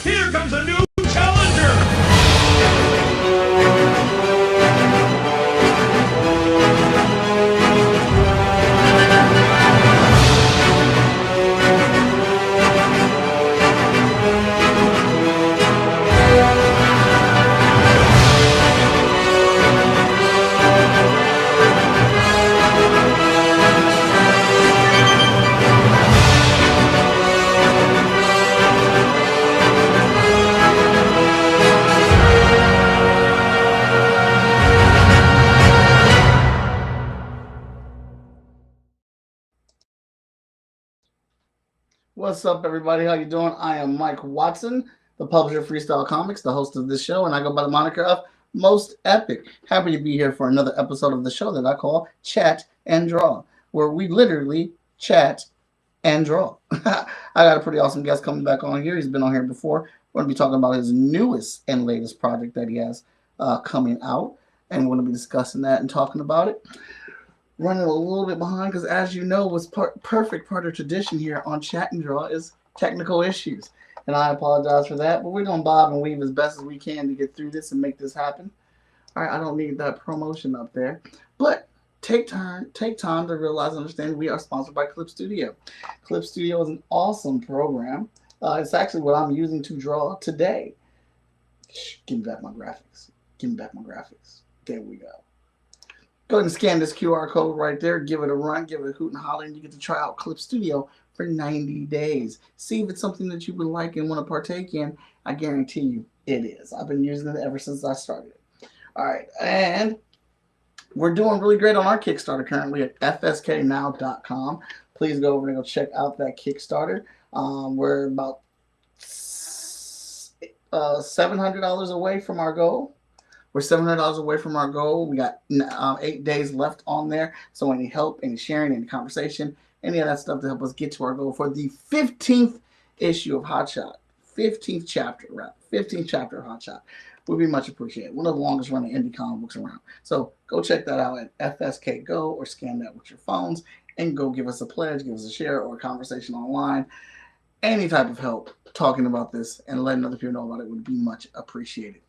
Here comes a new challenger! What's up, everybody? How you doing? I am Mike Watson, the publisher of Freestyle Comics, the host of this show, and I go by the moniker of Most Epic. Happy to be here for another episode of the show that I call Chat and Draw, where we literally chat and draw. I got a pretty awesome guest coming back on here. He's been on here before. We're going to be talking about his newest and latest project that he has coming out, and we're going to be discussing that and talking about it. Running a little bit behind because, as you know, was perfect part of tradition here on Chat and Draw is technical issues, and I apologize for that. But we're gonna bob and weave as best as we can to get through this and make this happen. All right, I don't need that promotion up there, but take time to realize and understand we are sponsored by Clip Studio. Clip Studio is an awesome program. It's actually what I'm using to draw today. Give me back my graphics. There we go. Go ahead and scan this QR code right there. Give it a run. Give it a hoot and holler, and you get to try out Clip Studio for 90 days. See if it's something that you would like and want to partake in. I guarantee you it is. I've been using it ever since I started. All right, and we're doing really great on our Kickstarter currently at fsknow.com. Please go over and go check out that Kickstarter. We're about $700 away from our goal. We're $700 away from our goal. We got 8 days left on there. So any help, any sharing, any conversation, any of that stuff to help us get to our goal for the 15th issue of Hot Shot. 15th chapter of Hot Shot would be much appreciated. One of the longest running indie comic books around. So go check that out at FSK Go or scan that with your phones and go give us a pledge, give us a share or a conversation online. Any type of help talking about this and letting other people know about it would be much appreciated.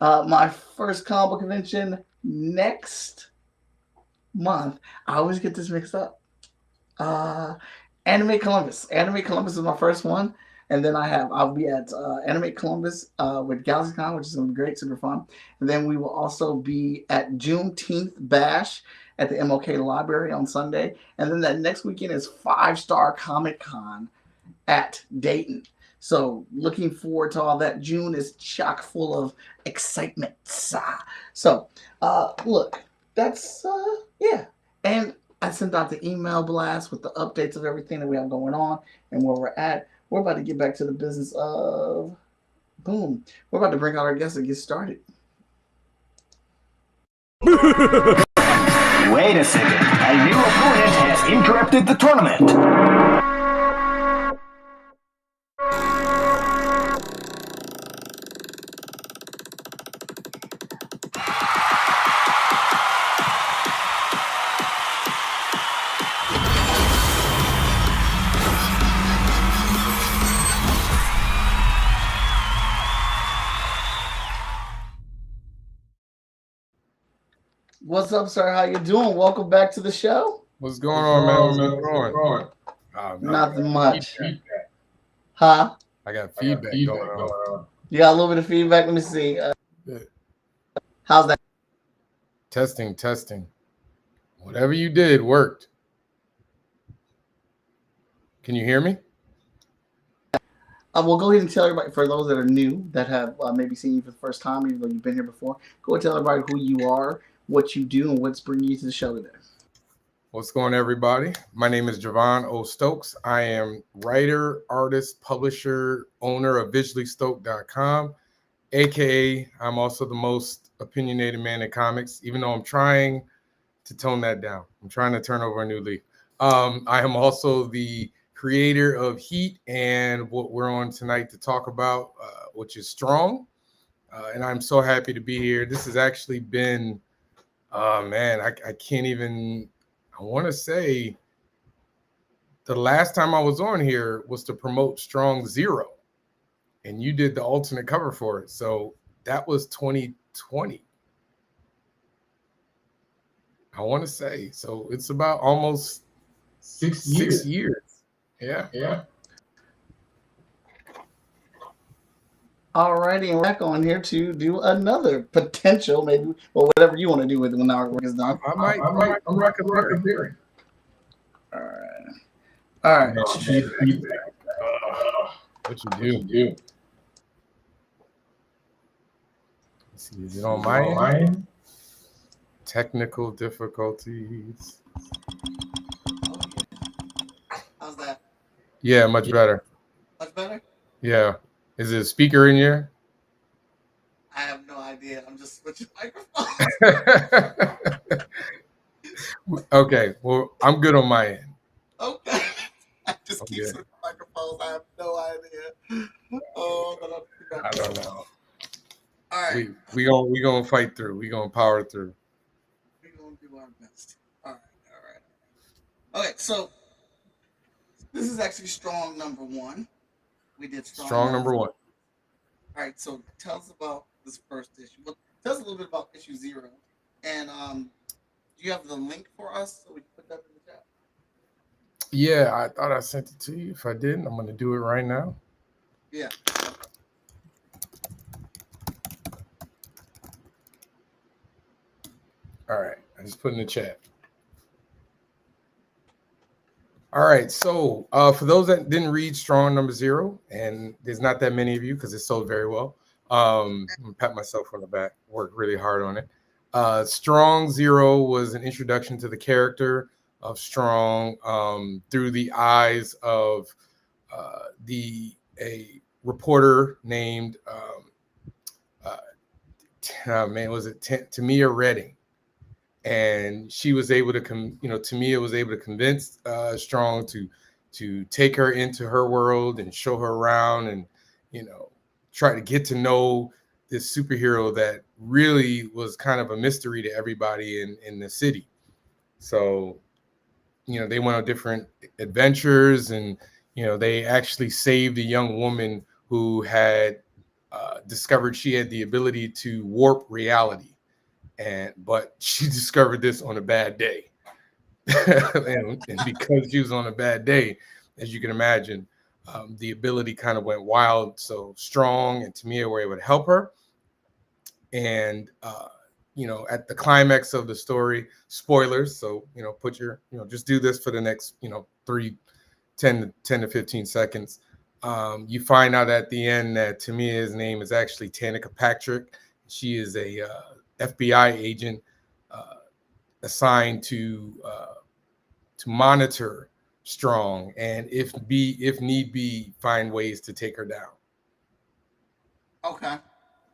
My first comic book convention next month. I always get this mixed up. Anime Columbus. Anime Columbus is my first one. And then I'll be at Anime Columbus with GalaxyCon, which is going to be great, super fun. And then we will also be at Juneteenth Bash at the MOK Library on Sunday. And then that next weekend is 5-Star Comic Con at Dayton. So looking forward to all that. June is chock full of excitement. So look, that's yeah. And I sent out the email blast with the updates of everything that we have going on and where we're at. We're about to get back to the business of boom. We're about to bring out our guests and get started. Wait a second. A new opponent has interrupted the tournament. What's up, sir? How you doing? Welcome back to the show. What's going on, man? What's going on? Oh, nothing much. Huh? I got feedback going on. You got a little bit of feedback? Let me see. How's that? Testing. Whatever you did worked. Can you hear me? We'll go ahead and tell everybody, for those that are new, that have maybe seen you for the first time, even though you've been here before, go and tell everybody who you are, what you do, and what's bringing you to the show today. What's going on, everybody? My name is Javon Stokes. I am writer, artist, publisher, owner of visuallystoke.com, aka I'm also the most opinionated man in comics, even though I'm trying to tone that down. I'm trying to turn over a new leaf. I am also the creator of Heat and what we're on tonight to talk about, which is Strong. And I'm so happy to be here. This has actually been, I can't even, I want to say the last time I was on here was to promote Strong Zero. and you did the alternate cover for it. So that was 2020. I want to say. So it's about almost 6 years. Yeah. Alrighty, and we're back on here to do another potential, maybe, or whatever you want to do with it when our work is done. I might appearing. All right. What you do? Let's see, is it on my end? Technical difficulties. How's that? Yeah, much better. Much better? Yeah. Is it a speaker in here? I have no idea. I'm just switching microphones. Okay. Well, I'm good on my end. Okay. I just keep switching microphones. I have no idea. Oh, I don't know. All right. We gonna fight through. We gonna power through. We're gonna do our best. All right. Okay, so this is actually strong number 1. We did strong number 1. All right, so tell us about this first issue. Well, tell us a little bit about issue 0. And do you have the link for us so we can put that in the chat? Yeah, I thought I sent it to you. If I didn't, I'm gonna do it right now. Yeah. All right, I just put in the chat. All right, so for those that didn't read Strong number 0, and there's not that many of you because it sold very well, I'm gonna pat myself on the back. Worked really hard on it. Strong 0 was an introduction to the character of Strong through the eyes of a reporter named Tamia Redding. And she was able to Tamia was able to convince Strong to take her into her world and show her around and try to get to know this superhero that really was kind of a mystery to everybody in the city. So they went on different adventures, and they actually saved a young woman who had discovered she had the ability to warp reality. But she discovered this on a bad day. and because she was on a bad day, as you can imagine, the ability kind of went wild. So Strong and Tamia were able to help her. And, at the climax of the story, spoilers. So, put your, just do this for the next, 10 to 15 seconds. You find out at the end that Tamia's name is actually Tanika Patrick. She is a FBI agent assigned to monitor Strong, and if need be, find ways to take her down. Okay,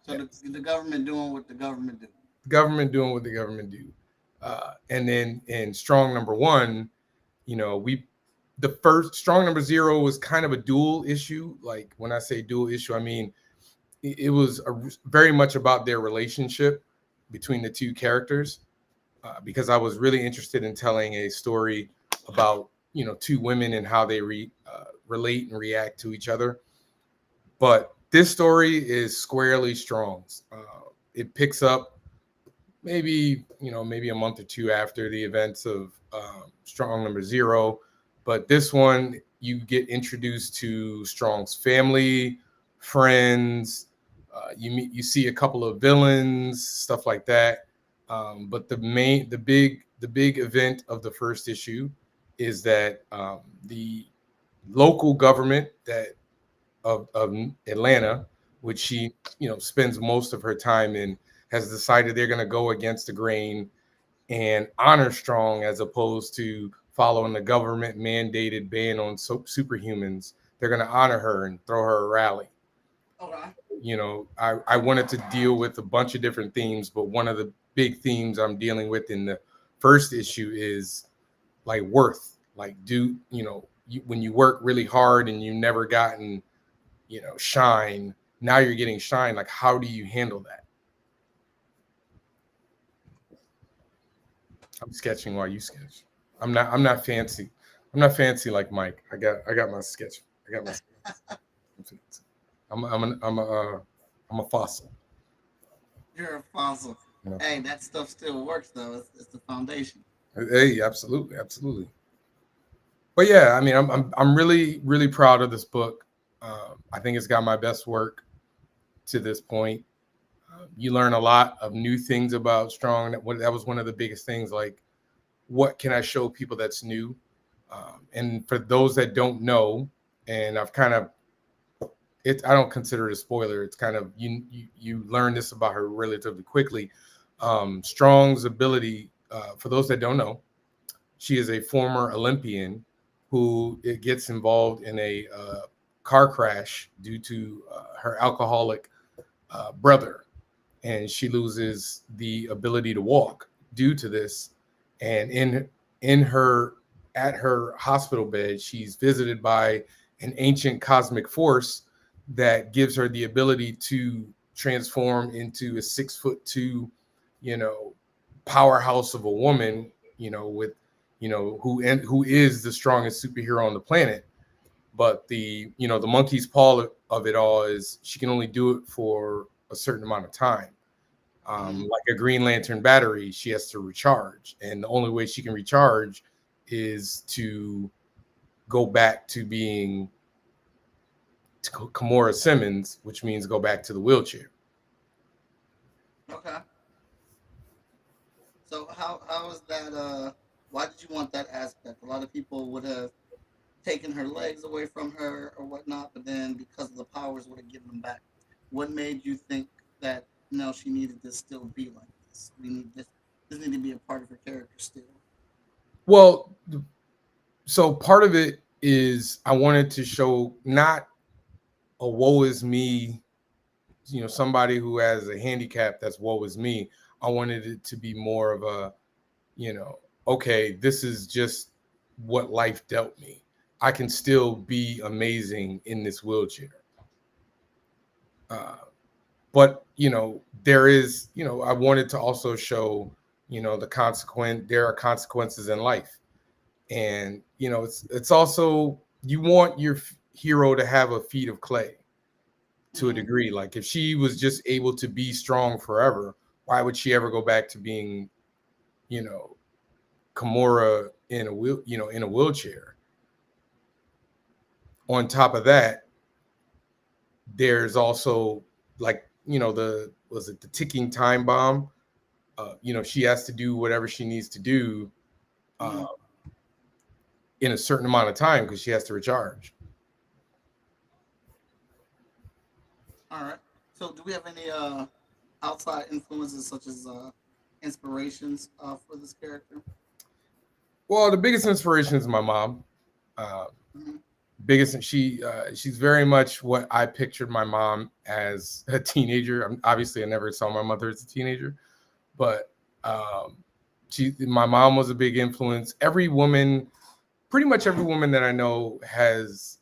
so the government doing what the government do. The government doing what the government do, and then in Strong number 1, the first Strong number 0 was kind of a dual issue. Like when I say dual issue, I mean it was very much about their relationship between the two characters, because I was really interested in telling a story about two women and how they relate and react to each other. But this story is squarely Strong's. It picks up maybe a month or 2 after the events of Strong number 0. But this one, you get introduced to Strong's family, friends. You see a couple of villains, stuff like that. But the big event of the first issue is that the local government of Atlanta, which she spends most of her time in, has decided they're going to go against the grain and honor Strong as opposed to following the government mandated ban on superhumans. They're going to honor her and throw her a rally. Okay. I wanted to deal with a bunch of different themes, but one of the big themes I'm dealing with in the first issue is like worth. Like, when you work really hard and you never gotten, shine, now you're getting shine. Like, how do you handle that? I'm sketching while you sketch. I'm not fancy. I'm not fancy like Mike. I got my sketch. I got my sketch. I'm a fossil. You're a fossil. You know? Hey, that stuff still works though. It's the foundation. Hey, absolutely, absolutely. But yeah, I mean, I'm really really proud of this book. I think it's got my best work to this point. You learn a lot of new things about Strong. That was one of the biggest things. Like, what can I show people that's new? And for those that don't know, and I've kind of I don't consider it a spoiler. It's kind of you learn this about her relatively quickly. Strong's ability, for those that don't know, she is a former Olympian who it gets involved in a car crash due to her alcoholic brother, and she loses the ability to walk due to this. And in her at her hospital bed, she's visited by an ancient cosmic force that gives her the ability to transform into a 6'2", powerhouse of a woman, with who is the strongest superhero on the planet. But the monkey's paw of it all is she can only do it for a certain amount of time. Like a Green Lantern battery, she has to recharge, and the only way she can recharge is to go back to being Kimora Simmons, which means go back to the wheelchair. Okay. So how is that? Why did you want that aspect? A lot of people would have taken her legs away from her or whatnot, but then because of the powers would have given them back. What made you think that no, she needed to still be like this? We need this. This need to be a part of her character still. Well, so part of it is I wanted to show not a woe is me, somebody who has a handicap that's woe is me. I wanted it to be more of a, okay, this is just what life dealt me. I can still be amazing in this wheelchair. But there is, I wanted to also show, the consequence. There are consequences in life, and it's also you want your hero to have a feat of clay to a degree. Like if she was just able to be strong forever, why would she ever go back to being, Kimora in a wheelchair? On top of that, there's also like the ticking time bomb. She has to do whatever she needs to do in a certain amount of time because she has to recharge. All right. So, do we have any outside influences such as inspirations for this character? Well, the biggest inspiration is my mom. Biggest, she's very much what I pictured my mom as a teenager. Obviously, I never saw my mother as a teenager, but my mom was a big influence. Pretty much every woman that I know has,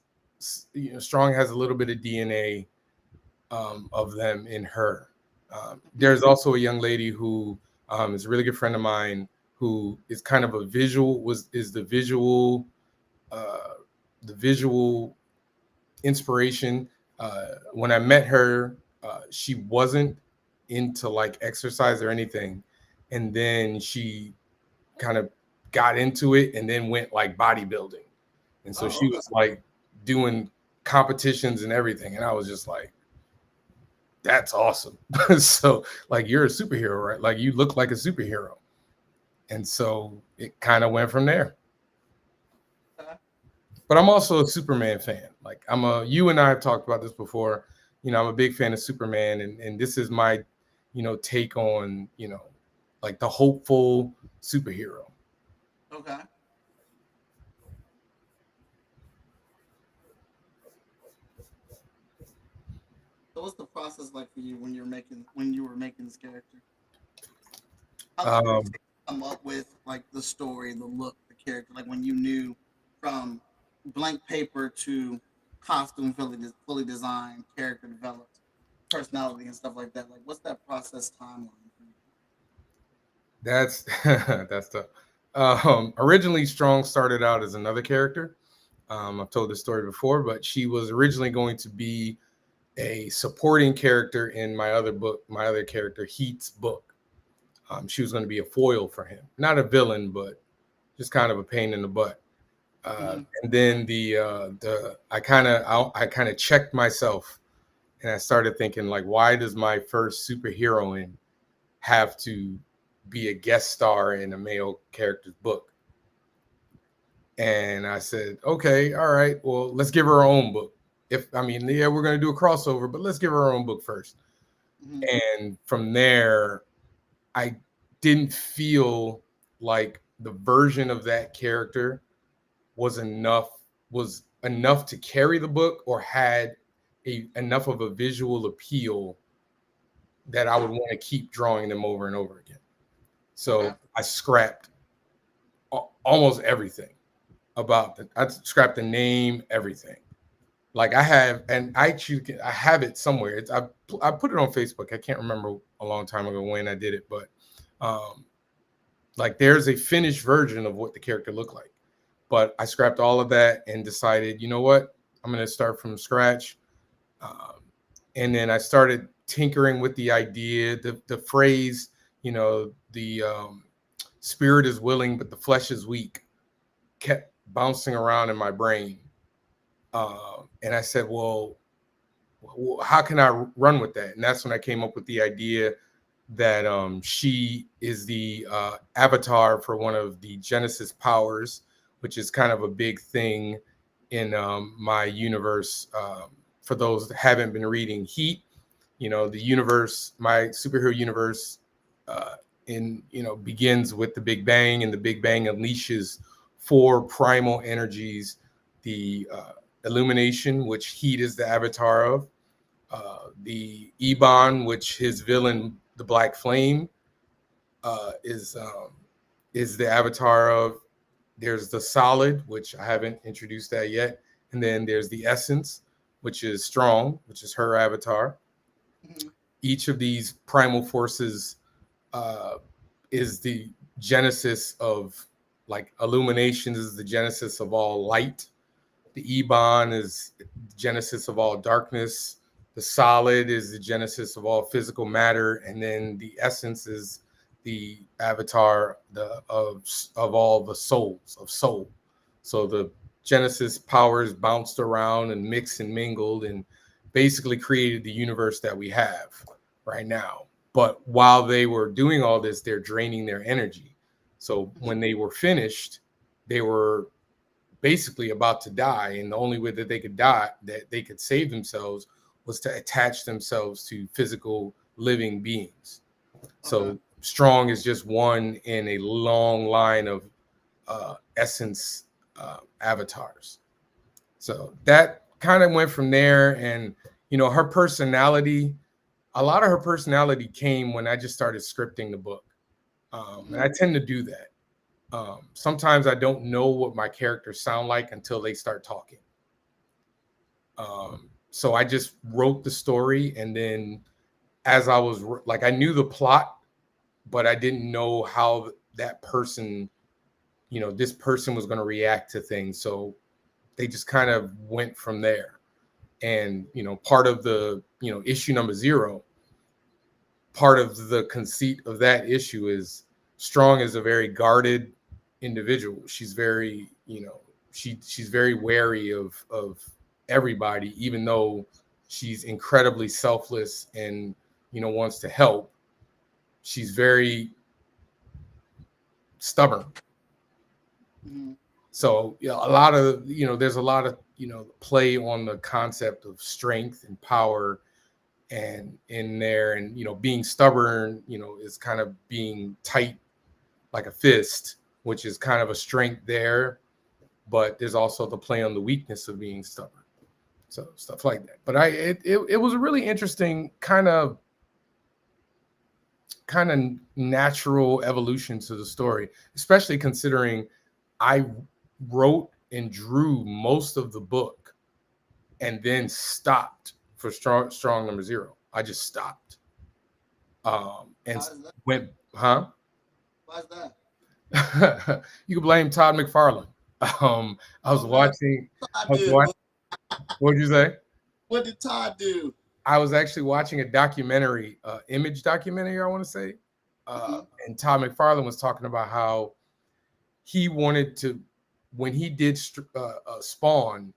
Strong has a little bit of DNA of them in her. There's also a young lady who is a really good friend of mine who is kind of the visual inspiration. When I met her, she wasn't into like exercise or anything, and then she kind of got into it and then went like bodybuilding, and so she was like doing competitions and everything, and I was just like, that's awesome. So like, you're a superhero, right? Like you look like a superhero. And so it kind of went from there. But I'm also a Superman fan. Like you and I have talked about this before. I'm a big fan of Superman, and this is my, take on, like the hopeful superhero. Okay. So what's the process like for you when you were making this character? How did you come up with like the story, the look, the character? Like when you knew from blank paper to costume fully designed, character developed, personality and stuff like that. Like what's that process timeline for you? That's that's tough. Originally, Strong started out as another character. I've told this story before, but she was originally going to be a supporting character in my other character Heat's book. She was going to be a foil for him, not a villain, but just kind of a pain in the butt. And then I kind of checked myself, and I started thinking, like, why does my first superheroine have to be a guest star in a male character's book? And I said, okay, all right, well, let's give her her own book. We're going to do a crossover, but let's give her her own book first. And from there, I didn't feel like the version of that character was enough to carry the book, or had enough of a visual appeal that I would want to keep drawing them over and over again. So I scrapped almost everything I scrapped the name, everything. Like I have it somewhere. I put it on Facebook. I can't remember a long time ago when I did it, but like there's a finished version of what the character looked like. But I scrapped all of that and decided, you know what? I'm going to start from scratch. And then I started tinkering with the idea, the phrase, the spirit is willing, but the flesh is weak, kept bouncing around in my brain. And I said, well, how can I run with that? And that's when I came up with the idea that she is the avatar for one of the Genesis powers, which is kind of a big thing in my universe. For those that haven't been reading Heat, the universe, my superhero universe, begins with the Big Bang, and the Big Bang unleashes 4 primal energies: the illumination, which Heat is the avatar of, the Ebon, which his villain, the Black Flame, is the avatar of. There's the Solid, which I haven't introduced that yet, and then there's the Essence, which is Strong, which is her avatar. Each of these primal forces is the genesis of, like, illumination is the genesis of all light. The Ebon is the genesis of all darkness. The Solid is the genesis of all physical matter, and then the Essence is the avatar of all the souls of soul. So the Genesis powers bounced around and mixed and mingled and basically created the universe that we have right now. But while they were doing all this, they're draining their energy. So when they were finished, they were basically about to die. And the only way that they could die, that they could save themselves, was to attach themselves to physical living beings. So Strong is just one in a long line of Essence avatars. So that kind of went from there. And, her personality, a lot of her personality came when I just started scripting the book. And I tend to do that. Sometimes I don't know what my characters sound like until they start talking. So I just wrote the story, and then as I was I knew the plot, but I didn't know how that person, this person was going to react to things. So they just kind of went from there. And, part of the, issue number 0, part of the conceit of that issue is Strong is a very guarded individual. She's very, she's very wary of everybody, even though she's incredibly selfless and, wants to help. She's very stubborn. So a lot of, there's a lot of, play on the concept of strength and power and in there, and, being stubborn, is kind of being tight like a fist, which is kind of a strength there. But there's also the play on the weakness of being stubborn. So stuff like that. But it was a really interesting kind of natural evolution to the story, especially considering I wrote and drew most of the book and then stopped for strong number 0. I just stopped. And went, huh? Why's that? You can blame Todd McFarlane. I was watching. What did you say? What did Todd do? I was actually watching a documentary, image documentary, I want to say. And Todd McFarlane was talking about how he wanted to, when he did Spawn,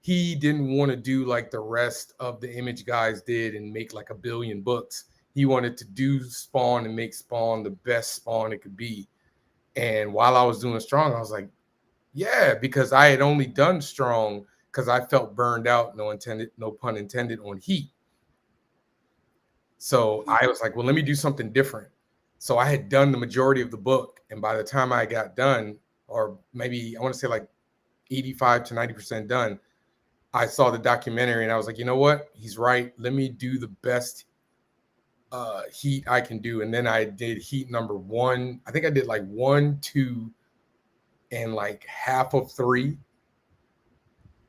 he didn't want to do like the rest of the Image guys did and make like 1 billion books. He wanted to do Spawn and make Spawn the best Spawn it could be. And while I was doing Strong, I was like, yeah, because I had only done Strong because I felt burned out, no pun intended, on Heat. So I was like, well, let me do something different. So I had done the majority of the book. And by the time I got done, or maybe I want to say like 85 to 90% done, I saw the documentary and I was like, you know what? He's right. Let me do the best Heat I can do. And then I did Heat number 1. I think I did like 1, 2, and like half of 3.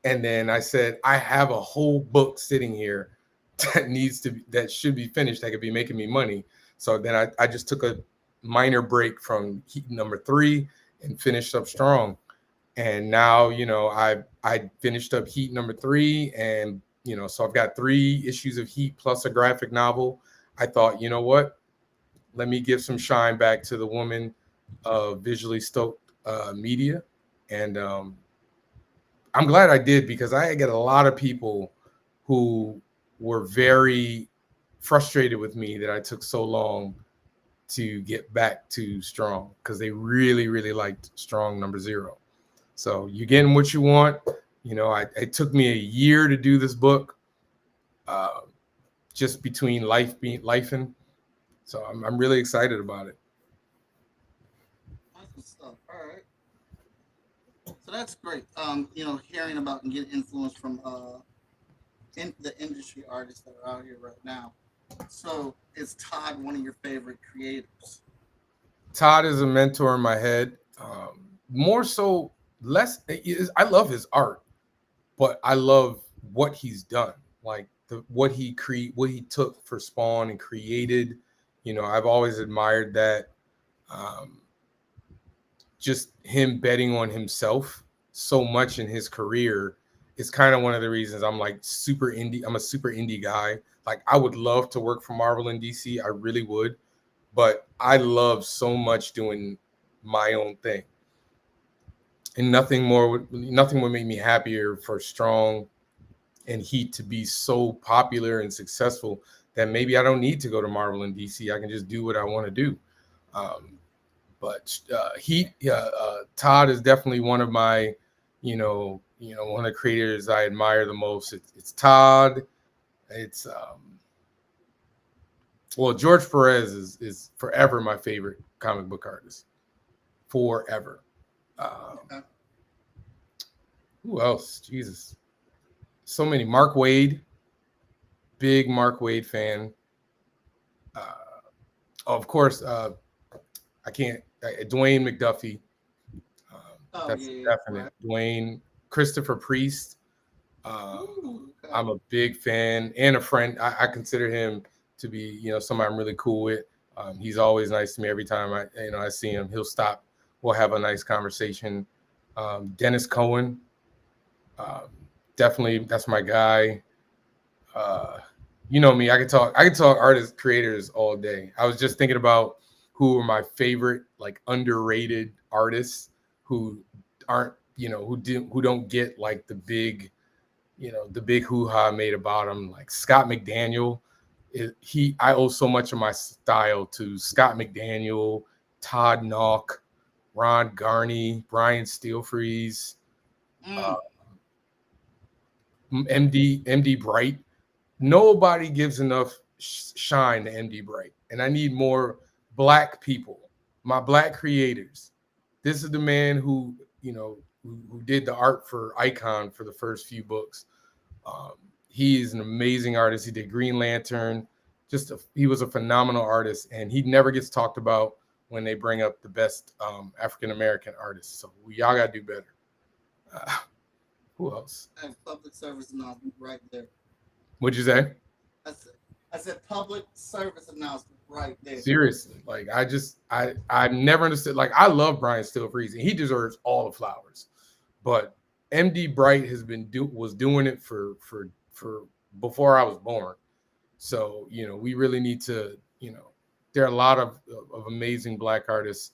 And then I said, I have a whole book sitting here that should be finished, that could be making me money. So then I just took a minor break from Heat number 3 and finished up Strong. And now, I finished up Heat number 3, and so I've got 3 issues of Heat plus a graphic novel. I thought, you know what? Let me give some shine back to the woman of Visually Stoked Media. And I'm glad I did, because I get a lot of people who were very frustrated with me that I took so long to get back to Strong, because they really, really liked Strong number 0. So you're getting what you want. It took me a year to do this book, just between lifing. So I'm really excited about it. Awesome stuff. All right. So that's great. Hearing about and getting influence from in the industry artists that are out here right now. So is Todd one of your favorite creators? Todd is a mentor in my head. More so, I love his art, but I love what he's done. Like what he took for Spawn and created. I've always admired that. Just him betting on himself so much in his career is kind of one of the reasons I'm like super indie. I'm a super indie guy. Like, I would love to work for Marvel and DC. I really would. But I love so much doing my own thing. And nothing would make me happier for Strong and Heat to be so popular and successful that maybe I don't need to go to Marvel and DC. I can just do what I want to do. But Todd is definitely one of my, one of the creators I admire the most. It's Todd. It's George Perez is forever my favorite comic book artist. Forever. Who else? Jesus. So many. Mark Waid. Big Mark Waid fan. Of course, I can't. Dwayne McDuffie. That's definite. Right. Dwayne. Christopher Priest. Okay. I'm a big fan and a friend. I consider him to be, somebody I'm really cool with. He's always nice to me. Every time I see him, he'll stop. We'll have a nice conversation. Dennis Cohen. Definitely, that's my guy. You know me. I could talk artists, creators all day. I was just thinking about who are my favorite, like, underrated artists who aren't, who don't get like the big hoo-ha made about them. Like Scott McDaniel. I owe so much of my style to Scott McDaniel, Todd Nauck, Ron Garney, Brian Steelfreeze, MD Bright. Nobody gives enough shine to MD Bright, and I need more Black people, my Black creators. This is the man who did the art for Icon for the first few books. He is an amazing artist. He did Green Lantern. He was a phenomenal artist, and he never gets talked about when they bring up the best African-American artists. So y'all got to do better. Who else? And public service announcement right there. What'd you say? I said public service announcement right there. Seriously. Like, I never understood. Like, I love Brian Steelfreeze, and he deserves all the flowers. But MD Bright was doing it for before I was born. So, you know, we really need to, you know, there are a lot of amazing Black artists.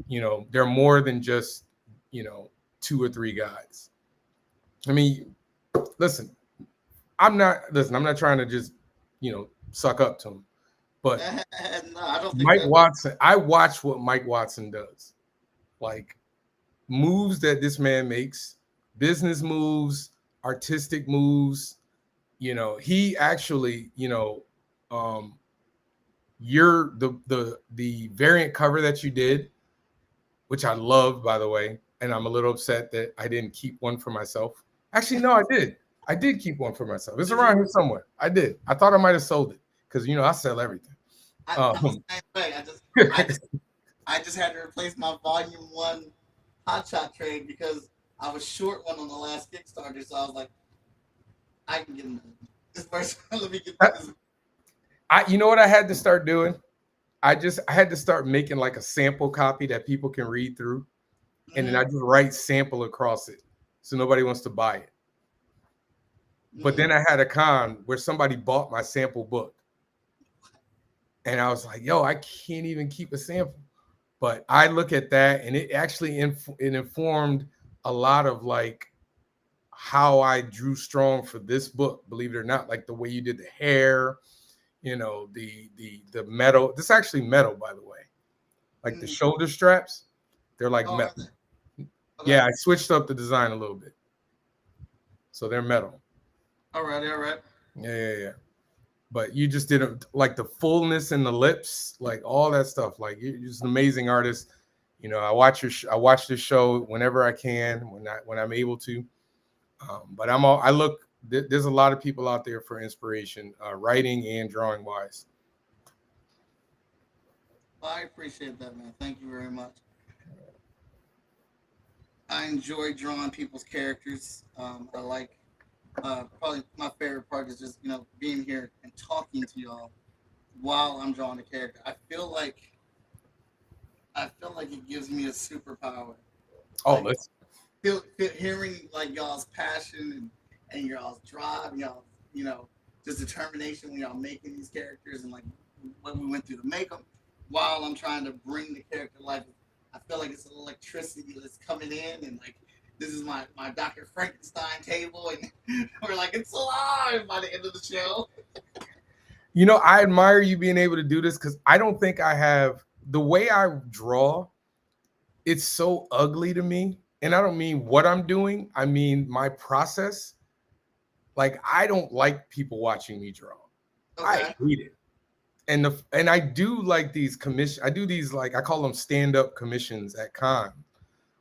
You know, they're more than just, you know, 2 or 3 guys. I mean, listen, I'm not trying to just, you know, suck up to him, but No, I don't think Mike that. Watson, I watch what Mike Watson does. Like moves that this man makes, business moves, artistic moves. You know, he actually, you know, you're the variant cover that you did, which I love, by the way, and I'm a little upset that I didn't keep one for myself. Actually, no, I did. I did keep one for myself. It's around here somewhere. I did. I thought I might have sold it because, you know, I sell everything. I was the same way. I just had to replace my Volume 1 Hot Shot trade because I was short one on the last Kickstarter, so I was like, I can get this person. Let me get this. You know what I had to start doing? I had to start making like a sample copy that people can read through, and then I just write sample across it, so nobody wants to buy it. But then I had a con where somebody bought my sample book, and I was like, "Yo, I can't even keep a sample." But I look at that, and it actually it informed a lot of like how I drew strong for this book. Believe it or not, like the way you did the hair, you know, the metal. This is actually metal, by the way. Like the shoulder straps, they're like metal. Okay. Yeah, I switched up the design a little bit, so they're metal. All right. Yeah. But you just didn't like the fullness in the lips, like all that stuff. Like you're just an amazing artist. You know, I watch this show whenever I can, when I'm able to. But there's a lot of people out there for inspiration, writing and drawing wise. Well, I appreciate that, man. Thank you very much. I enjoy drawing people's characters. I like probably my favorite part is just, you know, being here and talking to y'all while I'm drawing a character. I feel like it gives me a superpower. Oh, like, let's hearing like y'all's passion and y'all's drive, and y'all, you know, just determination when y'all making these characters and like what we went through to make them. While I'm trying to bring the character to life, I feel like it's an electricity that's coming in, and like this is my Dr. Frankenstein table, and we're like, it's alive by the end of the show. You know, I admire you being able to do this because I don't think I have the way I draw. It's so ugly to me. And I don't mean what I'm doing. I mean my process. Like, I don't like people watching me draw. Okay. I hate it. And I do like these I do these, like, I call them stand-up commissions at con,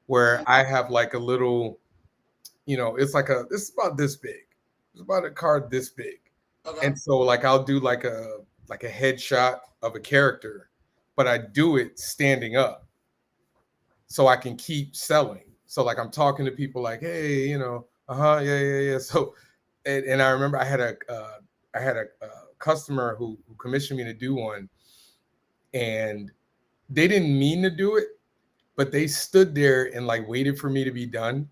where I have like a little, you know, it's about this big. It's about a card this big. Okay. And so like I'll do like a headshot of a character, but I do it standing up so I can keep selling. So like I'm talking to people like, hey, you know, yeah. So and I remember I had a customer who commissioned me to do one, and they didn't mean to do it, but they stood there and like waited for me to be done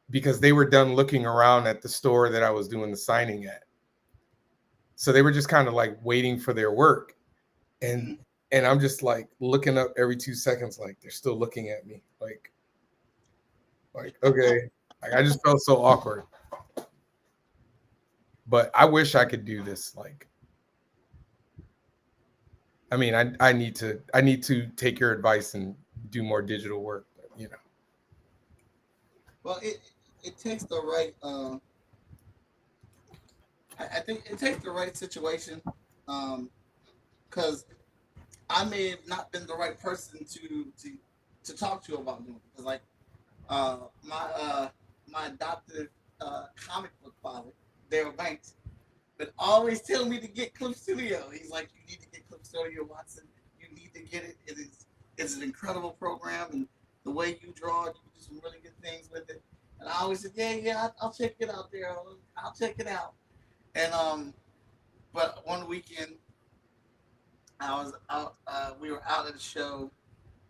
because they were done looking around at the store that I was doing the signing at. So they were just kind of like waiting for their work. And I'm just like looking up every 2 seconds, like they're still looking at me. Like okay. Like I just felt so awkward. But I wish I could do this. Like, I mean, I need to take your advice and do more digital work, but, you know. Well, it takes the right I think it takes the right situation, because I may have not been the right person to talk to about doing it. Because like my adoptive comic book father, Daryl Banks, but always tell me to get Clip Studio. He's like, you need to get Clip Studio, Watson. You need to get it. It's an incredible program, and the way you draw, you can do some really good things with it. And I always said, yeah, I'll check it out there. I'll check it out. And but one weekend, I was out. We were out at a show,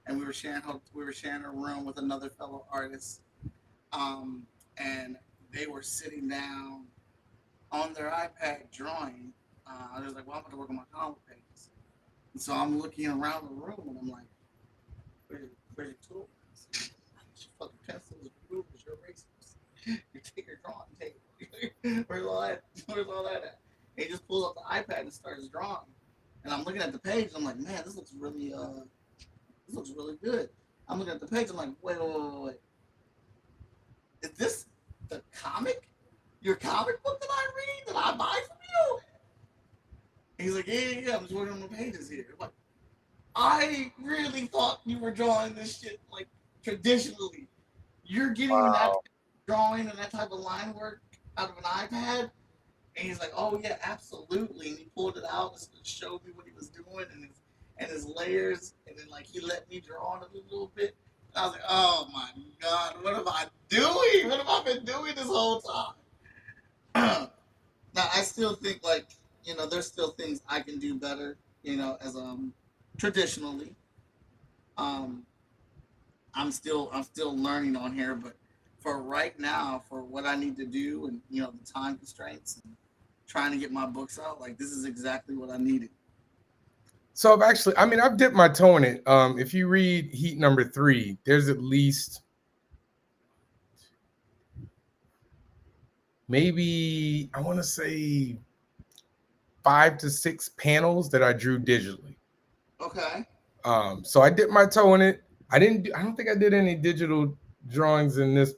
and we were sharing a room with another fellow artist. And they were sitting down on their iPad drawing. I was like, well, I'm going to work on my comic pages. And so I'm looking around the room and I'm like, where's your tool? Your fucking pencils, rulers, your erasers, your drawing table. Where's all that? Where's all that at? And he just pulls up the iPad and starts drawing. And I'm looking at the page. And I'm like, man, this looks really good. I'm looking at the page. I'm like, wait. Is this the comic? Your comic book that I read, that I buy from you? And he's like, yeah. I'm just working on the pages here. I'm like, I really thought you were drawing this shit like traditionally. You're getting that drawing and that type of line work out of an iPad. And he's like, oh yeah, absolutely. And he pulled it out and showed me what he was doing and his layers. And then like he let me draw on it a little bit. And I was like, oh my God, what am I doing? What have I been doing this whole time? Now I still think like, there's still things I can do better, as traditionally. I'm still learning on here, but for right now, for what I need to do and the time constraints and trying to get my books out, like this is exactly what I needed. So I've dipped my toe in it. If you read Heat number 3, there's at least maybe I want to say 5 to 6 panels that I drew digitally. Okay. So I dipped my toe in it. I don't think I did any digital drawings in this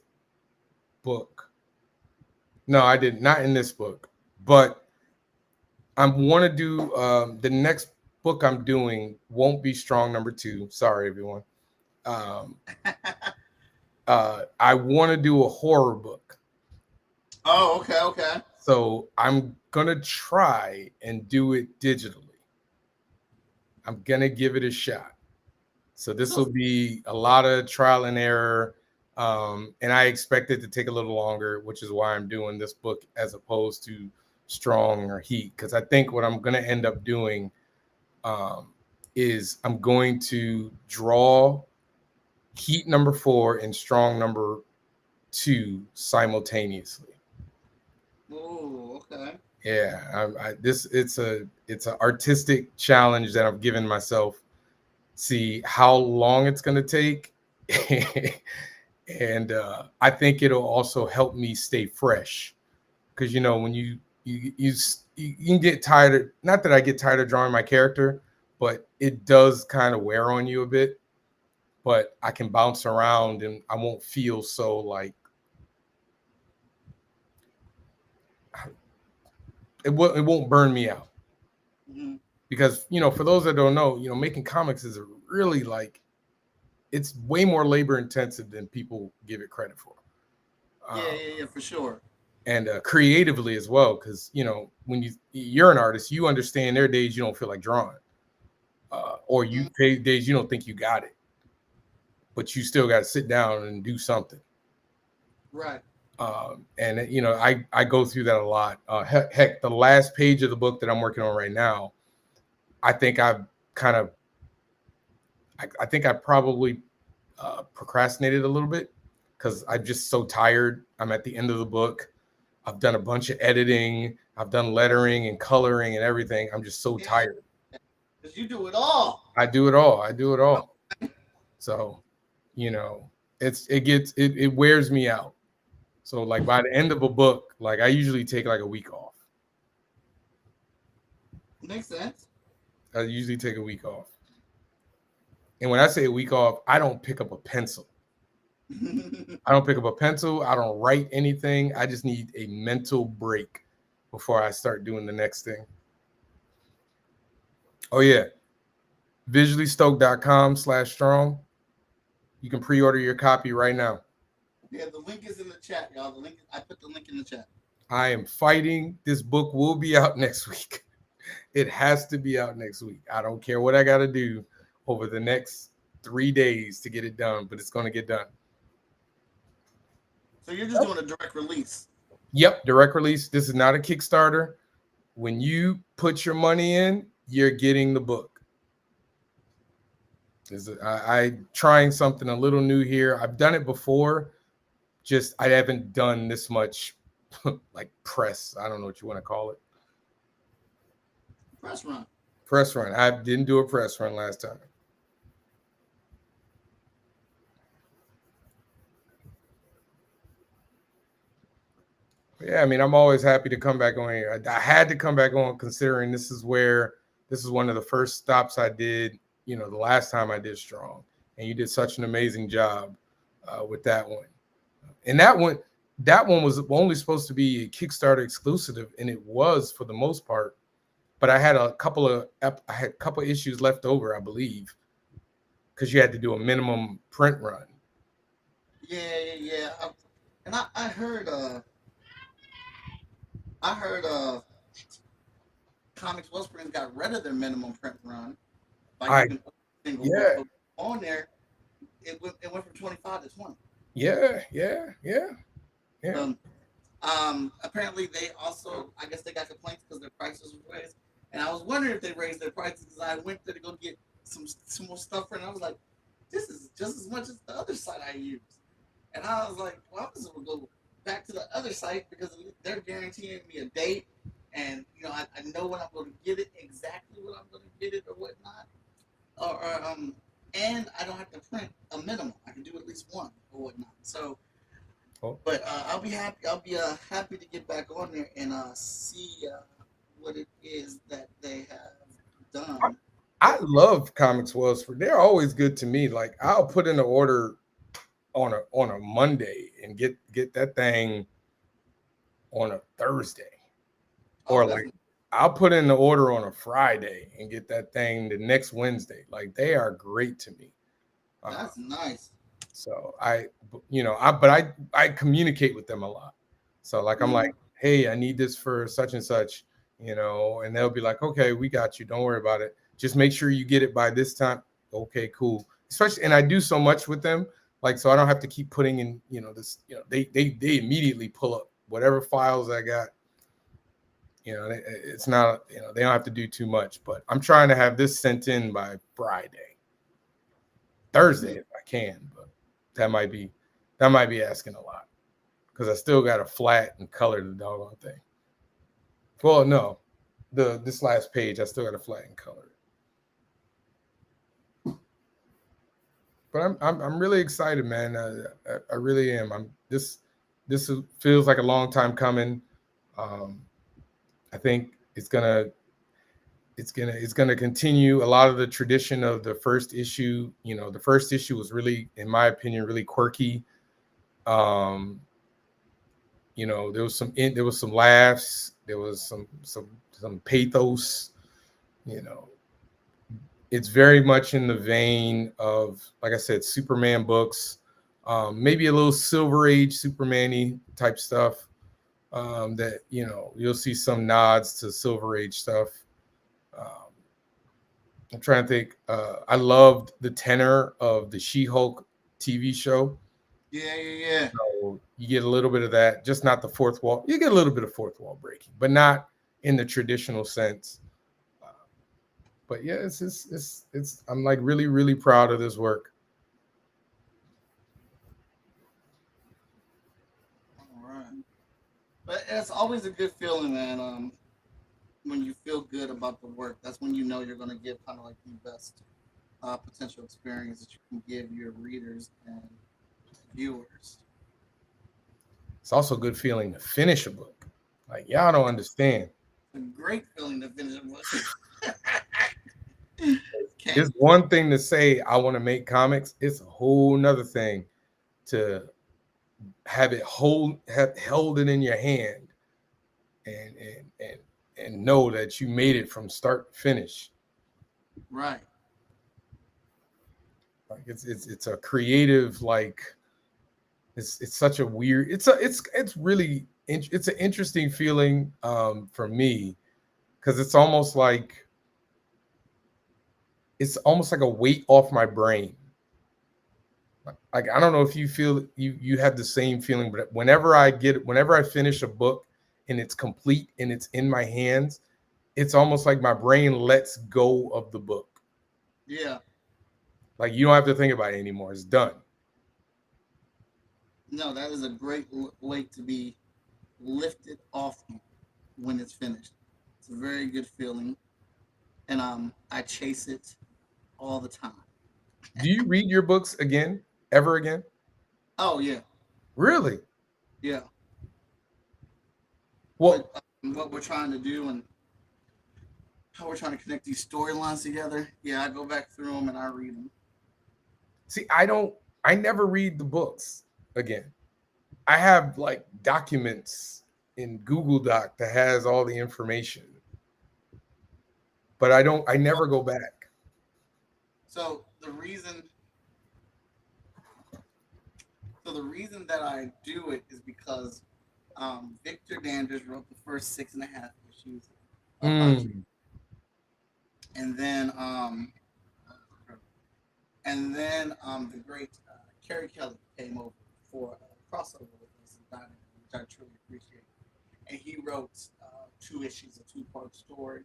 book. No, I did not in this book. But I want to do the next book I'm doing won't be Strong number 2. Sorry, everyone. I want to do a horror book. Oh, okay. So I'm gonna try and do it digitally. I'm gonna give it a shot. So this will be a lot of trial and error. And I expect it to take a little longer, which is why I'm doing this book as opposed to Strong or Heat. Because I think what I'm gonna end up doing is I'm going to draw Heat number 4 and Strong number 2 simultaneously. Oh, okay. Yeah, it's an artistic challenge that I've given myself. See how long it's going to take, and I think it'll also help me stay fresh. Because when you can get tired. Not that I get tired of drawing my character, but it does kind of wear on you a bit. But I can bounce around, and I won't feel so like. It won't burn me out. Mm-hmm. Because, for those that don't know, making comics is really it's way more labor intensive than people give it credit for. Yeah, for sure. And creatively as well, because, when you're an artist, you understand there are days you don't feel like drawing, or days you don't think you got it, but you still got to sit down and do something. Right. And I go through that a lot. Heck, the last page of the book that I'm working on right now, I think I probably procrastinated a little bit because I'm just so tired. I'm at the end of the book. I've done a bunch of editing. I've done lettering and coloring and everything. I'm just so tired. Because you do it all. I do it all. So, it wears me out. So like by the end of a book, like I usually take like a week off. Makes sense. I usually take a week off. And when I say a week off, I don't pick up a pencil. I don't write anything. I just need a mental break before I start doing the next thing. Oh yeah. visuallystoked.com/strong. You can pre-order your copy right now. Yeah, the link is in the chat, y'all. I put the link in the chat. I am fighting. This book will be out next week. It has to be out next week. I don't care what I got to do over the next 3 days to get it done, but it's going to get done. So you're just doing a direct release? Yep, direct release. This is not a Kickstarter. When you put your money in, you're getting the book. I'm trying something a little new here. I've done it before. Just I haven't done this much like press. I don't know what you want to call it. Press run. Press run. I didn't do a press run last time. Yeah, I mean, I'm always happy to come back on here. I had to come back on considering this is one of the first stops I did, the last time I did Strong. And you did such an amazing job with that one. And that one was only supposed to be a Kickstarter exclusive, and it was for the most part. But I had a couple of issues left over, I believe, because you had to do a minimum print run. Yeah. And I heard Comics Wellspring got rid of their minimum print run by giving a single book on there. It went from 25 to 20. Yeah. Apparently they also, I guess they got complaints because their prices were raised. And I was wondering if they raised their prices because I went there to go get some more stuff for it. And I was like, this is just as much as the other site I use. And I was like, well, I'm just going to go back to the other site because they're guaranteeing me a date. And, I know when I'm going to get it, exactly when I'm going to get it or whatnot. And I don't have to print a minimum. I can do at least one or whatnot. So, but I'll be happy. I'll be happy to get back on there and see what it is that they have done. I love Comics Wellspring. They're always good to me. Like I'll put in an order on a Monday and get that thing on a Thursday, or like I'll put in the order on a Friday and get that thing the next Wednesday. Like they are great to me. That's nice. So I communicate with them a lot. So like I'm like, hey, I need this for such and such, and they'll be like, okay, we got you. Don't worry about it. Just make sure you get it by this time. Okay, cool. Especially, and I do so much with them, like so I don't have to keep putting in, this. They immediately pull up whatever files I got. It's not, they don't have to do too much, but I'm trying to have this sent in by Thursday if I can, but that might be asking a lot because I still got to flat and color the doggone thing. Well, no, this last page I still got to flat and color it. But I'm really excited, man. I really am. This feels like a long time coming. I think it's gonna continue a lot of the tradition of the first issue. The first issue was really, in my opinion, really quirky. There was some laughs, there was some pathos. It's very much in the vein of, like I said, Superman books, maybe a little Silver Age Superman-y type stuff. That you'll see some nods to Silver Age stuff. I'm trying to think. I loved the tenor of the She-Hulk TV show. Yeah. So you get a little bit of that, just not the fourth wall. You get a little bit of fourth wall breaking, but not in the traditional sense. But yeah, it's I'm like really, really proud of this work. All right. But it's always a good feeling, man. When you feel good about the work, that's when you know you're going to give kind of like the best potential experience that you can give your readers and viewers. It's also a good feeling to finish a book. Like y'all don't understand. It's a great feeling to finish a book. It's one thing to say I want to make comics. It's a whole nother thing to have held it in your hand and know that you made it from start to finish. Right. Like it's a creative, like it's such a weird, it's really it's an interesting feeling for me, because it's almost like a weight off my brain. Like I don't know if you feel you have the same feeling, but whenever I finish a book and it's complete and it's in my hands, it's almost like my brain lets go of the book. Yeah. Like you don't have to think about it anymore. It's done. No, that is a great way to be lifted off you when it's finished. It's a very good feeling, and I chase it all the time. Do you read your books again, ever again? Oh yeah, Really? yeah. Well, What we're trying to do and how we're trying to connect these storylines together. Yeah, I go back through them and I read them. see, I never read the books again. I have like documents in Google Doc that has all the information, but I never go back. So the reason that I do it is because Victor Danders wrote the first 6.5 issues of Mm. and the great Kerry Kelly came over for a crossover with us, which I truly appreciate. And he wrote 2 issues, a 2-part story.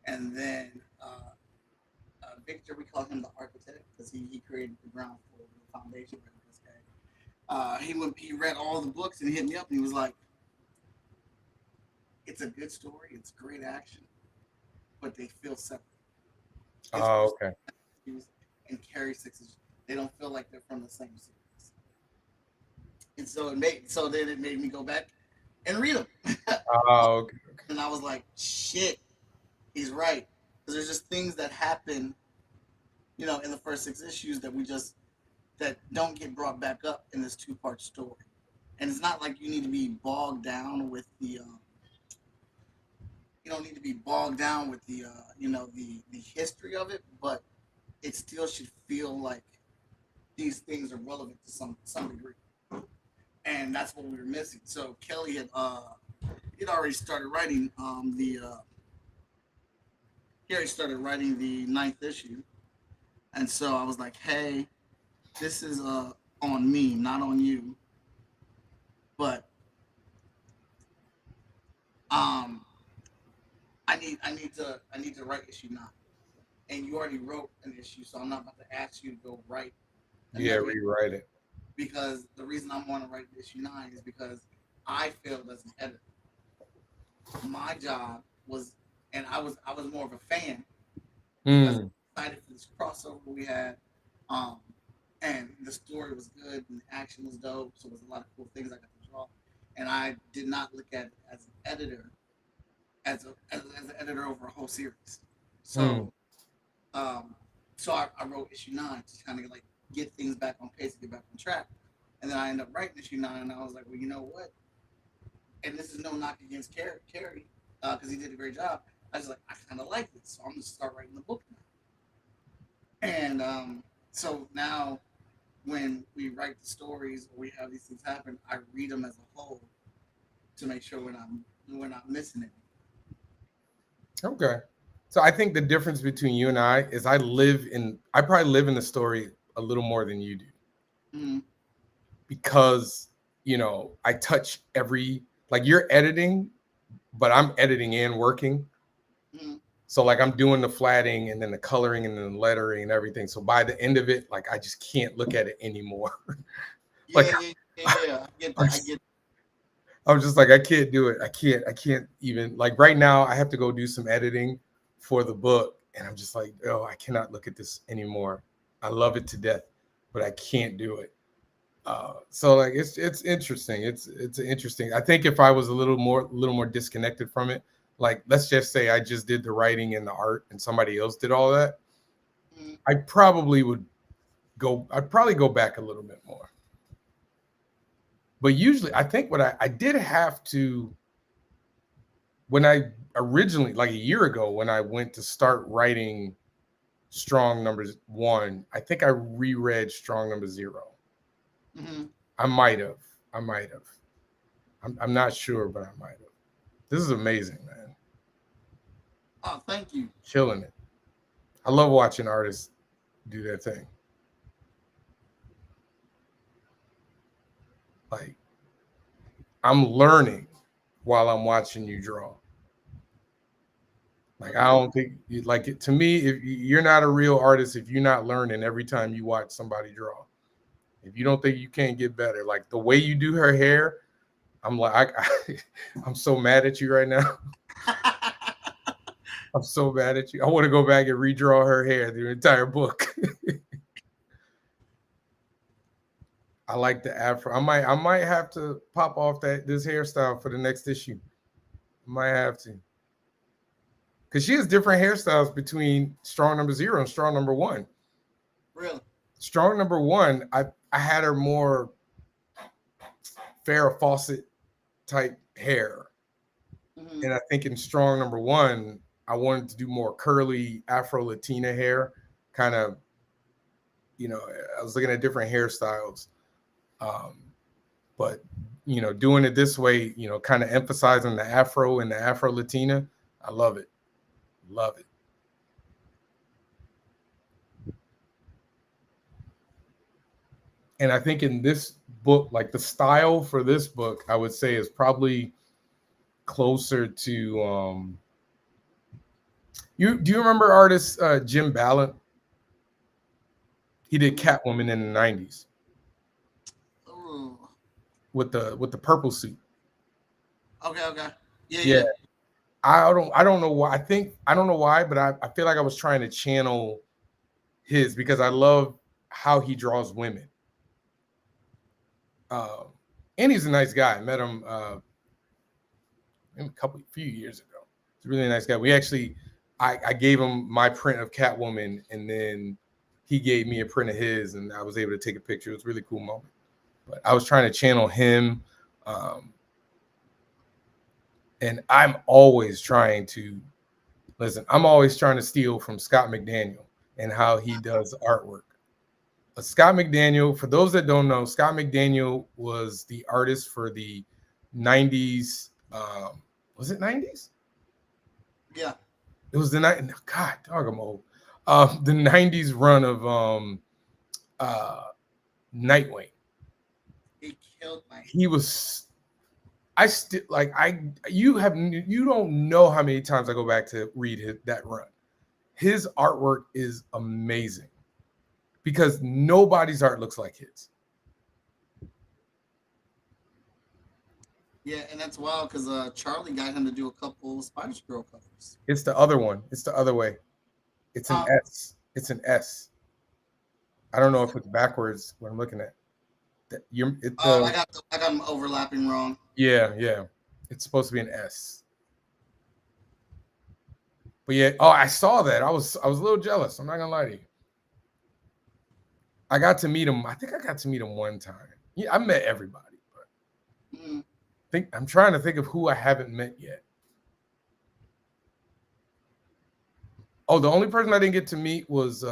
And then Victor, we call him the architect because he created the ground floor, the foundation for this guy. He read all the books and he hit me up and he was like, "It's a good story, it's great action, but they feel separate." Oh, okay. And Carry Sixes, they don't feel like they're from the same series. And so then it made me go back and read them. Oh, okay. And I was like, shit, he's right. Because there's just things that happen, in the first 6 issues that don't get brought back up in this 2-part story. And it's not like you need to be bogged down with the you don't need to be bogged down with the the history of it, but it still should feel like these things are relevant to some degree. And that's what we were missing. So Kelly had he'd already started writing he already started writing the 9th issue. And so I was like, hey, this is on me, not on you. But I need to write issue 9. And you already wrote an issue, so I'm not about to ask you to go write. Yeah, rewrite it. Because the reason I want to write issue 9 is because I failed as an editor. My job was, and I was more of a fan. Because I was excited for this crossover we had, and the story was good and the action was dope. So there was a lot of cool things I got to draw, and I did not look at it as an editor, as an editor over a whole series. So, so I wrote issue 9 to kind of like get things back on pace and get back on track. And then I ended up writing issue 9, and I was like, well, you know what? And this is no knock against Carey, because he did a great job. I was like, I kind of like this, so I'm going to start writing the book now. And so now when we write the stories or we have these things happen, I read them as a whole to make sure we're not missing it. Okay. So I think the difference between you and I is I probably live in the story a little more than you do. Mm-hmm. Because, I touch like you're editing, but I'm editing and working. Mm-hmm. So like I'm doing the flatting and then the coloring and then the lettering and everything. So by the end of it, like I just can't look at it anymore. Like, yeah. I get that. I'm just like, I can't do it. I can't even, like right now I have to go do some editing for the book. And I'm just like, oh, I cannot look at this anymore. I love it to death, but I can't do it. So like, it's interesting. It's interesting. I think if I was a little more disconnected from it, like, let's just say I just did the writing and the art and somebody else did all that, I'd probably go back a little bit more. But usually I think what I did have to, when I originally, like a year ago, when I went to start writing Strong Numbers 1, I think I reread Strong Number 0. Mm-hmm. I might have. I'm not sure, but I might have. This is amazing, man. Oh, thank you. Killing it. I love watching artists do their thing. Like, I'm learning while I'm watching you draw. Like, I don't think, like, to me, if you're not a real artist, if you're not learning every time you watch somebody draw, if you don't think you can't get better, like the way you do her hair, I'm like, I'm so mad at you right now. I'm so mad at you. I want to go back and redraw her hair the entire book. I like the afro. I might have to pop off this hairstyle for the next issue. I might have to. Because she has different hairstyles between strong number 0 and strong number 1. Really? Strong number 1, I had her more Farrah Fawcett type hair. Mm-hmm. And I think in strong number 1, I wanted to do more curly Afro Latina hair. Kind of, I was looking at different hairstyles. But, doing it this way, kind of emphasizing the Afro and the Afro Latina, I love it. Love it. And I think in this book, like the style for this book, I would say is probably closer to do you remember artist Jim Ballant? He did Catwoman in the 90s. Ooh. With the purple suit. Okay. Yeah. I don't know why. I don't know why, but I feel like I was trying to channel his because I love how he draws women. And he's a nice guy. I met him a few years ago. He's a really nice guy. We actually, I gave him my print of Catwoman, and then he gave me a print of his, and I was able to take a picture. It was a really cool moment. But I was trying to channel him. And I'm always trying to steal from Scott McDaniel and how he does artwork. Scott McDaniel, for those that don't know, Scott McDaniel was the artist for the 90s. Was it 90s? Yeah. It was the night. God, dog, I'm old. The 90s run of Nightwing. He killed Nightwing. He was. I still you don't know how many times I go back to read that run. His artwork is amazing because nobody's art looks like his. Yeah, and that's wild because Charlie got him to do a couple Spider Girl covers. It's the other one. It's the other way. It's an S. It's an S. I don't know if it's backwards what I'm looking at. I got them overlapping wrong. Yeah. It's supposed to be an S. But yeah, I saw that. I was a little jealous. I'm not gonna lie to you. I got to meet him. I think I got to meet him one time. Yeah, I met everybody, but I'm trying to think of who I haven't met yet. Oh, the only person I didn't get to meet was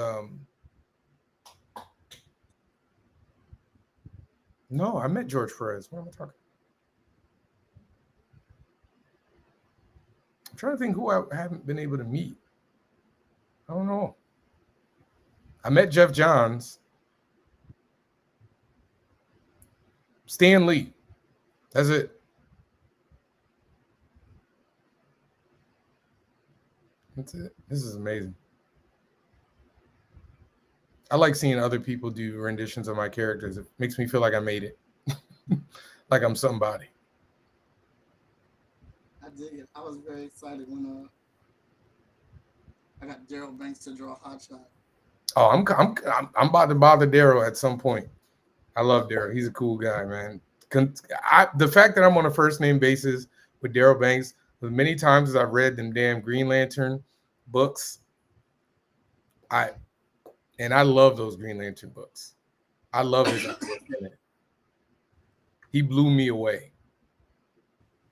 no, I met George Perez. What am I talking? I'm trying to think who I haven't been able to meet. I don't know. I met Jeff Johns. Stan Lee. That's it. That's it. This is amazing. I like seeing other people do renditions of my characters. It makes me feel like I made it. Like I'm somebody. I dig it. I was very excited when I got Daryl Banks to draw Hot Shot. Oh, I'm about to bother Daryl at some point. I love Daryl. He's a cool guy, man. The fact that I'm on a first name basis with Daryl Banks, as many times as I've read them damn Green Lantern books, I love those Green Lantern books. I love his idea. He blew me away.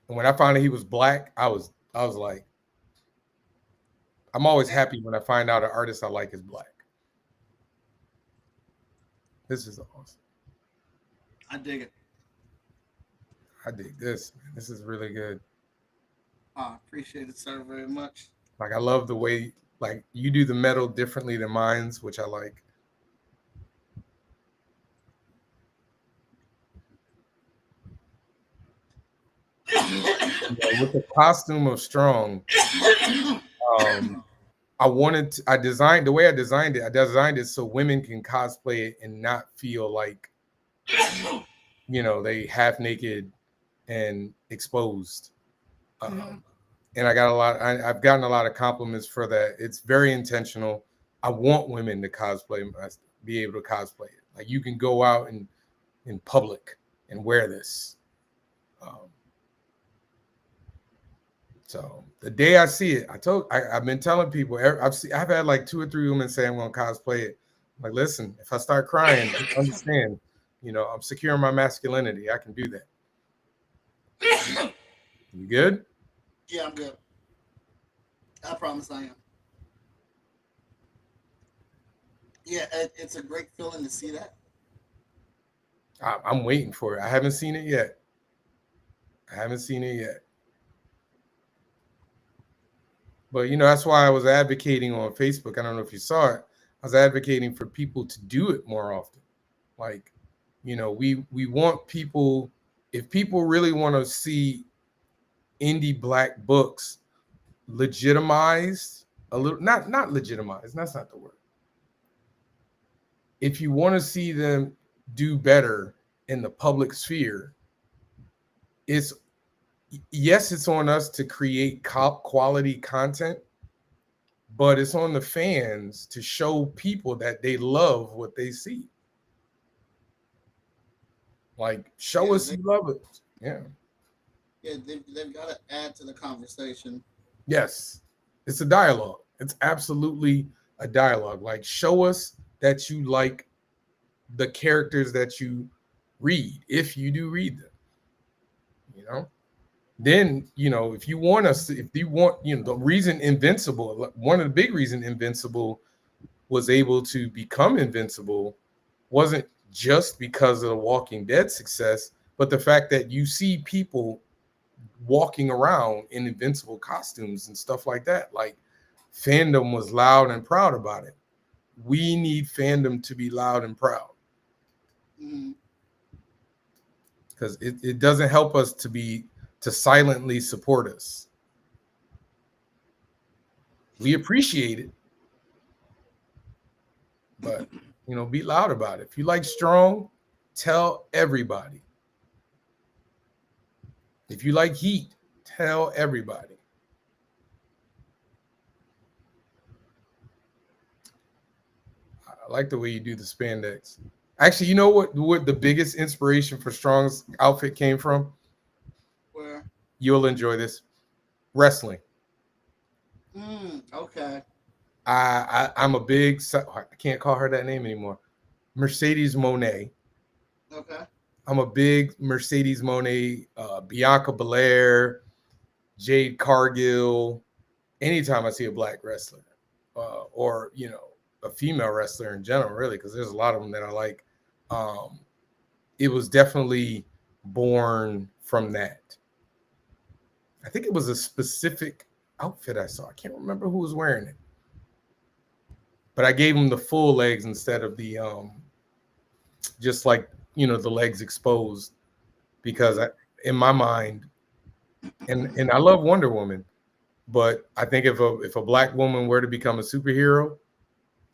And when I found out he was black, I was like, I'm always happy when I find out an artist I like is black. This is awesome. I dig it. I dig this. This is really good. I appreciate it, sir, very much. Like, I love the way, like, you do the metal differently than mine's, which I like. With the costume of Strong, I designed it so women can cosplay it and not feel like, they half naked and exposed. And I got a lot. I've gotten a lot of compliments for that. It's very intentional. I want women to cosplay, be able to cosplay it. Like you can go out in public and wear this. So the day I see it, I've been telling people. I've had like 2 or 3 women say I'm going to cosplay it. I'm like, listen, if I start crying, understand. I'm securing my masculinity. I can do that. You good? Yeah, I'm good. I promise I am. Yeah, it's a great feeling to see that. I'm waiting for it. I haven't seen it yet. But that's why I was advocating on Facebook. I don't know if you saw it. I was advocating for people to do it more often. Like, we want people, if people really want to see indie Black books legitimized a little, not legitimized, that's not the word. If you want to see them do better in the public sphere, it's on us to create quality content, but it's on the fans to show people that they love what they see. Like, show us you love it. Yeah. Yeah, they've got to add to the conversation. Yes. It's a dialogue. It's absolutely a dialogue. Like, show us that you like the characters that you read, if you do read them. Then, if you want, the reason Invincible, one of the big reasons Invincible was able to become Invincible wasn't just because of the Walking Dead success, but the fact that you see people walking around in Invincible costumes and stuff like that. Like, fandom was loud and proud about it. We need fandom to be loud and proud. Because it doesn't help us to silently support us. We appreciate it, but be loud about it. If you like Strong, tell everybody. If you like Heat, tell everybody. I like the way you do the spandex. Actually, you know what the biggest inspiration for Strong's outfit came from? Where? You'll enjoy this. Wrestling. Okay. I'm a big, I can't call her that name anymore. Mercedes Moné. Okay. I'm a big Mercedes Moné, Bianca Belair, Jade Cargill. Anytime I see a Black wrestler, or a female wrestler in general, really, because there's a lot of them that I like. It was definitely born from that. I think it was a specific outfit I saw. I can't remember who was wearing it, but I gave him the full legs instead of the just like the legs exposed, because in my mind, and I love Wonder Woman, but I think if a Black woman were to become a superhero,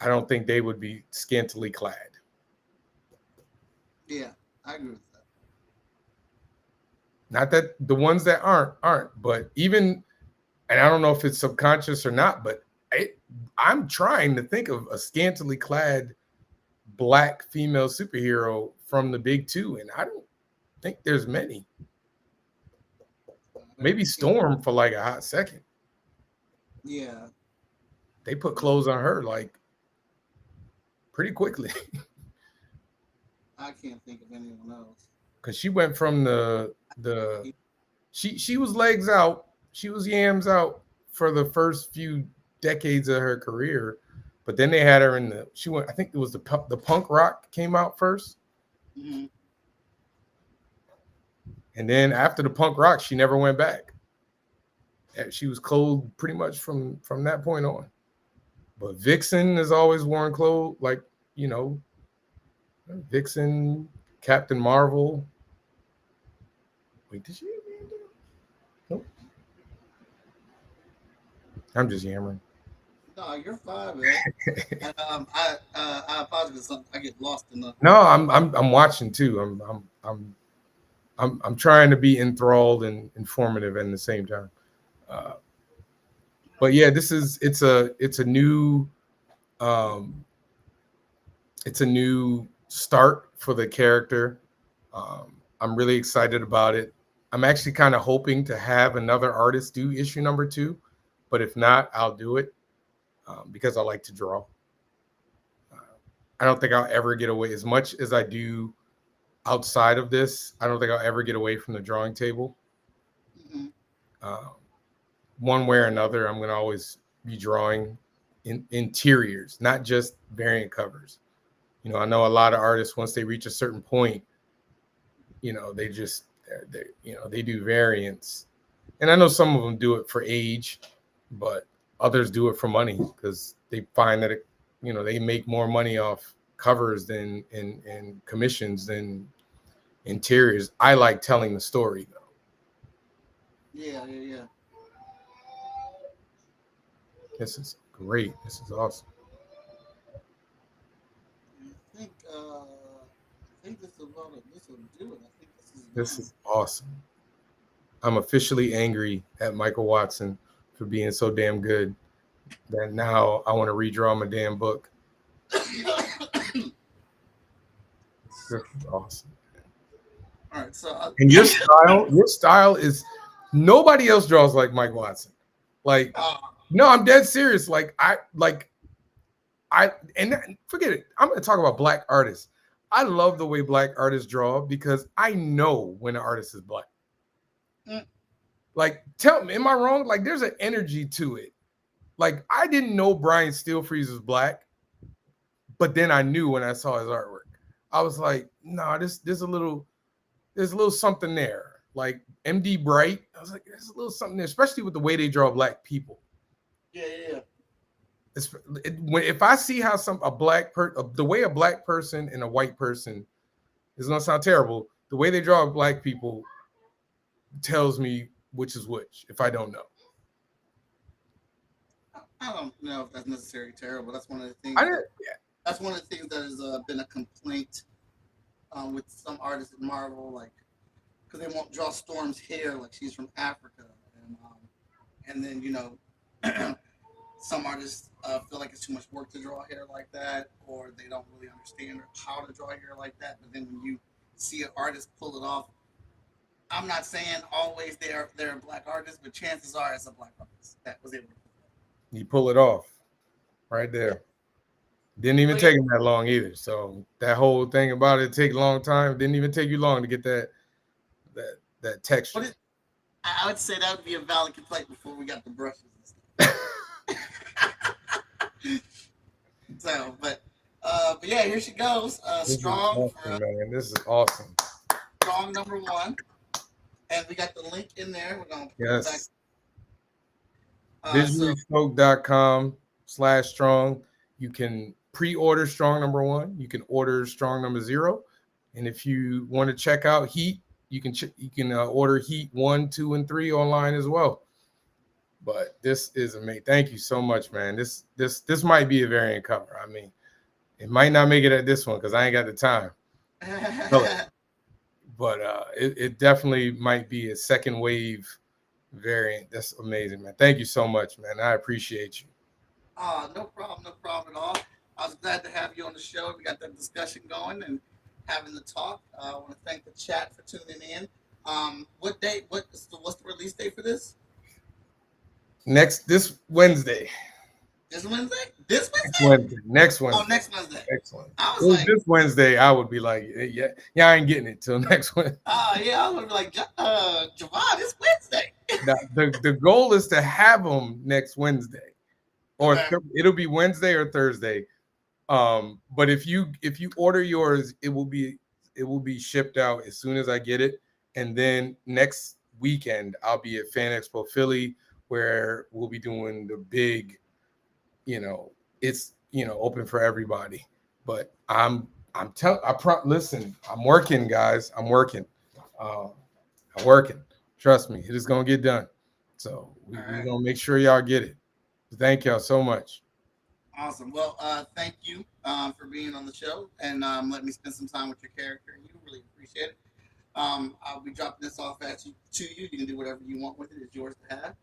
I don't think they would be scantily clad. Yeah, I agree with that. Not that the ones that aren't, but even, and I don't know if it's subconscious or not, but I'm trying to think of a scantily clad Black female superhero from the big two, and I don't think there's many. Maybe Storm for like a hot second. Yeah. They put clothes on her like pretty quickly. I can't think of anyone else. Because she went from she was legs out, she was yams out for the first few decades of her career, but then they had her in I think it was the punk rock came out first. Mm-hmm. And then after the punk rock, she never went back. She was clothed pretty much from that point on. But Vixen has always worn clothes, like, Vixen, Captain Marvel. Wait, did she? Nope. I'm just yammering. No, you're fine, man. And, I apologize. I get lost in the. No, I'm watching too. I'm I'm trying to be enthralled and informative at the same time. But yeah, it's a new start for the character. I'm really excited about it. I'm actually kind of hoping to have another artist do issue number 2, but if not, I'll do it because I like to draw. I don't think I'll ever get away as much as I do outside of this. I don't think I'll ever get away from the drawing table. One way or another, I'm going to always be drawing interiors, not just variant covers. You know, I know a lot of artists, once they reach a certain point, you know, they do variants. And I know some of them do it for age, but others do it for money because they find that, they make more money off covers than in commissions than interiors. I like telling the story, though. Yeah. This is great. This is awesome. I think this is about it. This will do it. I think this is awesome. I'm officially angry at Michael Watson for being so damn good that now I want to redraw my damn book. This is awesome. All right, so and your style is nobody else draws like Mike Watson. Like, no, I'm dead serious. Like, forget it. I'm going to talk about black artists. I love the way black artists draw because I know when an artist is black. Like, tell me, am I wrong? Like, there's an energy to it. Like, I didn't know Brian Steelfreeze was black, but then I knew when I saw his artwork. I was like, nah, there's a little something there. Like MD Bright, I was like, there's a little something there, especially with the way they draw black people. Yeah. If I see how the way a black person and a white person, it's gonna sound terrible, the way they draw black people tells me which is which. If I don't know, I don't know if that's necessarily terrible. That's one of the things. That's one of the things that has been a complaint with some artists in Marvel, like because they won't draw Storm's hair like she's from Africa, and then some artists feel like it's too much work to draw hair like that, or they don't really understand how to draw hair like that. But then when you see an artist pull it off, I'm not saying always they're a black artist, but chances are it's a black artist that was able to pull it off. You pull it off right there. Didn't even take him that long either. So that whole thing about it take a long time. Didn't even take you long to get that texture. I would say that would be a valid complaint before we got the brushes and stuff. But yeah, here she goes. Strong. Awesome, man. This is awesome. Strong number 1. And we got the link in there. We're going to put it back. Visuallyspoke.com/strong. You can pre-order Strong number 1. You can order Strong number 0. And if you want to check out Heat, you can order Heat 1, 2, and 3 online as well. But this is amazing. Thank you so much, man. This might be a variant cover. I mean, it might not make it at this one because I ain't got the time. But it definitely might be a second wave variant. That's amazing, man. Thank you so much, man. I appreciate you. No problem at all. I was glad to have you on the show. We got that discussion going and having the talk. I want to thank the chat for tuning in. What's the release date for this? This Wednesday. This Wednesday? Next Wednesday. Oh, next Wednesday. Excellent. This Wednesday, I would be like, yeah, I ain't getting it till next Wednesday. Yeah, I would be like, Javon, it's Wednesday. The goal is to have them next Wednesday, or it'll be Wednesday or Thursday. But if you order yours, it will be shipped out as soon as I get it, and then next weekend I'll be at Fan Expo Philly, where we'll be doing the big, it's open for everybody. But listen, I'm working, guys. I'm working. Trust me, it is gonna get done. So we're gonna make sure y'all get it. Thank y'all so much. Awesome. Well, thank you for being on the show and letting me spend some time with your character. You really appreciate it. I'll be dropping this off to you. You can do whatever you want with it. It's yours to have.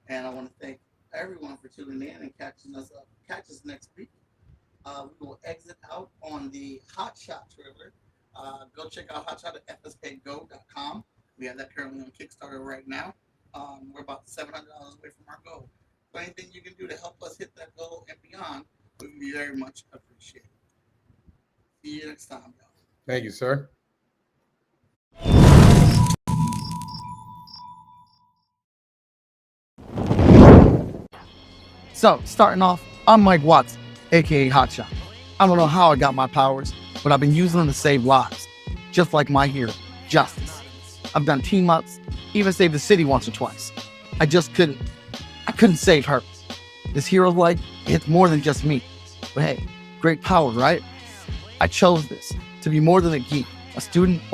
And I want to thank everyone for tuning in and catching us up. Catch us next week. We will exit out on the Hot Shot trailer. Go check out Hot Shot at fskgo.com. We have that currently on Kickstarter right now. We're about $700 away from our goal. So anything you can do to help us hit that goal and beyond would be very much appreciated. See you next time, y'all. Thank you, sir. So, starting off, I'm Mike Watson, aka Hotshot. I don't know how I got my powers, but I've been using them to save lives, just like my hero, Justice. I've done team-ups, even saved the city once or twice. I couldn't save her. This hero's life, it's more than just me. But hey, great power, right? I chose this to be more than a geek, a student, or